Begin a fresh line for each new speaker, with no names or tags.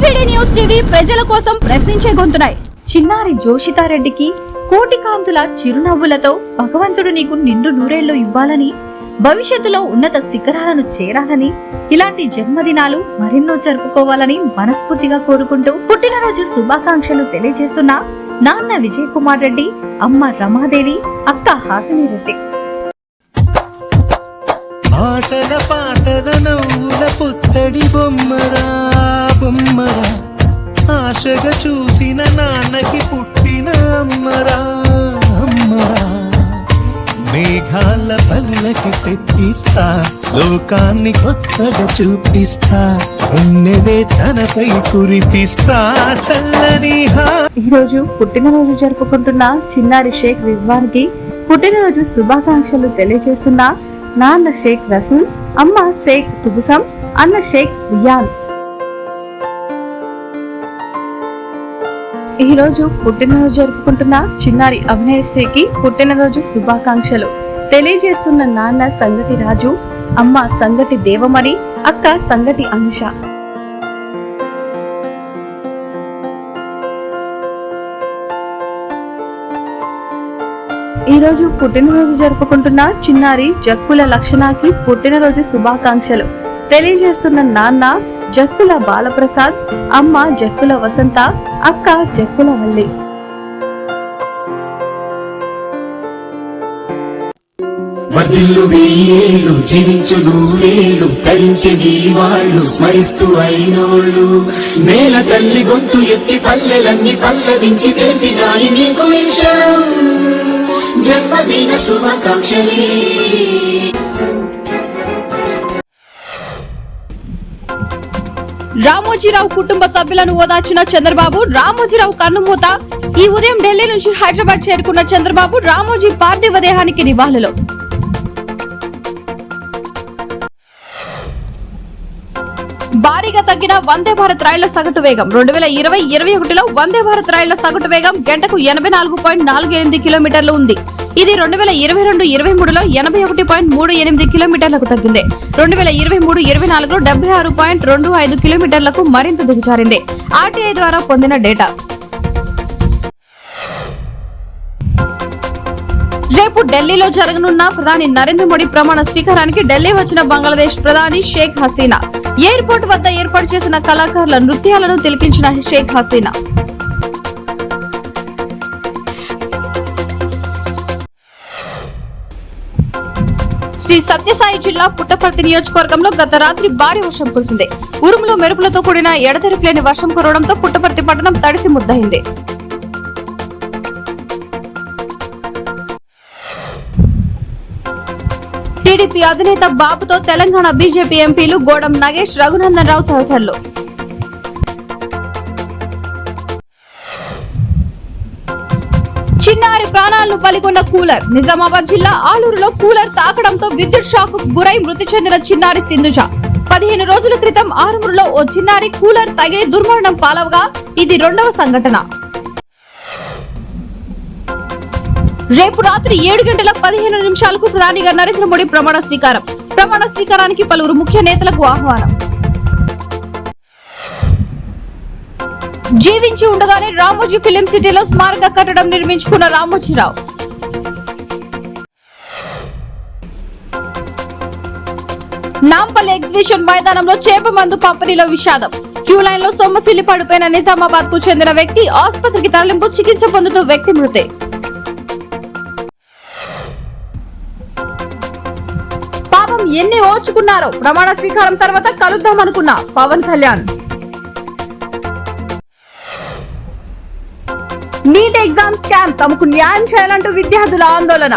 ఈవీడీ news TV ప్రజల కోసం ప్రశ్నించే గొంతునాయి. చిన్నారి జోషితారెడ్డికి కోటి కాంతుల చిరునవ్వులతో భగవంతుడు నీకు నిండు నూరేళ్లు ఇవ్వాలని, భవిష్యత్తులో ఉన్నత శిఖరాలను చేరాలని, ఇలాంటి జన్మదినాలు మరెన్నో జరుపుకోవాలని మనస్ఫూర్తిగా కోరుకుంటూ పుట్టినరోజు శుభాకాంక్షలు తెలియజేస్తున్న నాన్న విజయ్ కుమార్ రెడ్డి, అమ్మ రమాదేవి, అక్క హాసిని రెడ్డి.
ఆటల పాటల నవ్వుల పుత్తడి బొమ్మరా బొమ్మరా, ఆశగా చూసిన నాన్నకి పుట్టిన అమ్మరా అమ్మరా. మేఘాల పల్లకి తెప్పిస్తా, లోకాన్ని కొత్తగా చూపిస్తా, ఉన్నదే తనపై కురిపిస్తా చల్లని.
ఈరోజు పుట్టినరోజు జరుపుకుంటున్న చిన్నారి షేక్ రిజ్వాన్ కి పుట్టినరోజు శుభాకాంక్షలు తెలియజేస్తున్న నాన్న షేక్ రసూల్, అమ్మ షేక్ తుబుసం, అన్న షేక్ రియాన్. ఈ రోజు పుట్టినరోజు జరుపుకుంటున్న చిన్నారి అభినయశ్రీకి పుట్టినరోజు శుభాకాంక్షలు తెలియజేస్తున్న నాన్న సంగటి రాజు, అమ్మ సంగటి దేవమణి, అక్క సంగటి అనుష. ఈ రోజు పుట్టినరోజు జరుపుకుంటున్న చిన్నారి జక్కుల లక్షణాకి పుట్టినరోజు శుభాకాంక్షలు తెలియజేస్తున్న నాన్న జక్కుల బాలప్రసాద్, అమ్మ జక్కుల వసంత, అక్క జక్కుల వల్లి.
వదిల్లు వెయ్యేళ్ళు జీవించు నూరేళ్ళు, తరించి వాళ్ళు స్మరిస్తూ అయినోళ్ళు, నేల తల్లి గొంతు ఎత్తి పల్లెలన్నీ పల్లవించి తెలిపినాయి నీకు జన్మదిన శుభాకాంక్షలే.
రామోజీరావు కుటుంబ సభ్యులను ఓదార్చిన చంద్రబాబు, రామోజీరావు కన్నుమూత. ఈ ఉదయం ఢిల్లీ నుంచి హైదరాబాద్ చేరుకున్న చంద్రబాబు రామోజీ పార్థివ దేహానికి నివాళులు. భారీగా తగ్గిన వందే భారత్ రైళ్ల సగటు వేగం. 2020-21లో వందే భారత్ రైళ్ల సగటు వేగం గంటకు 84.48 కిలోమీటర్లు ఉంది. ఇది 2022-23లో 81.38 కిలోమీటర్లకు తగ్గింది. 2023-24లో 76.25 కిలోమీటర్లకు మరింత దిగజారింది. ఆర్టీఐ ద్వారా పొందిన డేటా. రేపు ఢిల్లీలో జరగనున్న ప్రధాని నరేంద్ర మోడీ ప్రమాణ స్వీకారానికి ఢిల్లీ వచ్చిన బంగ్లాదేశ్ ప్రధాని షేక్ హసీనా. ఎయిర్పోర్ట్ వద్ద ఏర్పాటు చేసిన కళాకారుల నృత్యాలను తిలకించిన షేక్ హసీనా. శ్రీ సత్యసాయి జిల్లా పుట్టపర్తి నియోజకవర్గంలో గత రాత్రి భారీ వర్షం కురిసింది. ఉరుములు మెరుపులతో కూడిన ఎడతెరిపిలేని వర్షం కురవడంతో పుట్టపర్తి పట్టణం తడిసి ముద్దయింది. టీడీపీ అధినేత బాబుతో తెలంగాణ బీజేపీ ఎంపీలు గోడం నగేష్, రఘునందన్ రావు తదితరులు. చిన్నారి ప్రాణాలను బలికొన్న కూలర్. నిజామాబాద్ జిల్లా ఆలూరులో కూలర్ తాకడంతో విద్యుత్ షాక్ గురై మృతి చెందిన చిన్నారి సింధుజ. 15 రోజుల క్రితం ఆరుమూరులో ఓ చిన్నారి కూలర్ తగిలి దుర్మరణం పాలవగా ఇది రెండవ సంఘటన. రేపు రాత్రి 7:15 ప్రధానిగా నరేంద్ర మోడీ ప్రమాణ స్వీకారం. ప్రమాణ స్వీకారానికి పలువురు ముఖ్య నేతలకు ఆహ్వానం. జీవించి ఉండగానే రామోజీ ఫిలిం సిటీలో స్మారక కట్టడం నిర్మించుకున్న రామోజీరావు. నాంపల్లి ఎగ్జిబిషన్ మైదానంలో చేప మందు పంపిణీలో విషాదం. క్యూ లైన్ లో సొమ్మసిల్లి పడిపోయిన నిజామాబాద్ కు చెందిన వ్యక్తి ఆసుపత్రికి తరలింపు, చికిత్స పొందుతూ వ్యక్తి మృతి. పాపం ఎన్ని ఓచుకున్నారో, ప్రమాణ స్వీకారం తర్వాత కలుద్దామనుకున్న Pawan Kalyan. NEET exam scam, తమకు న్యాయం చేయాలంటూ విద్యార్థుల ఆందోళన.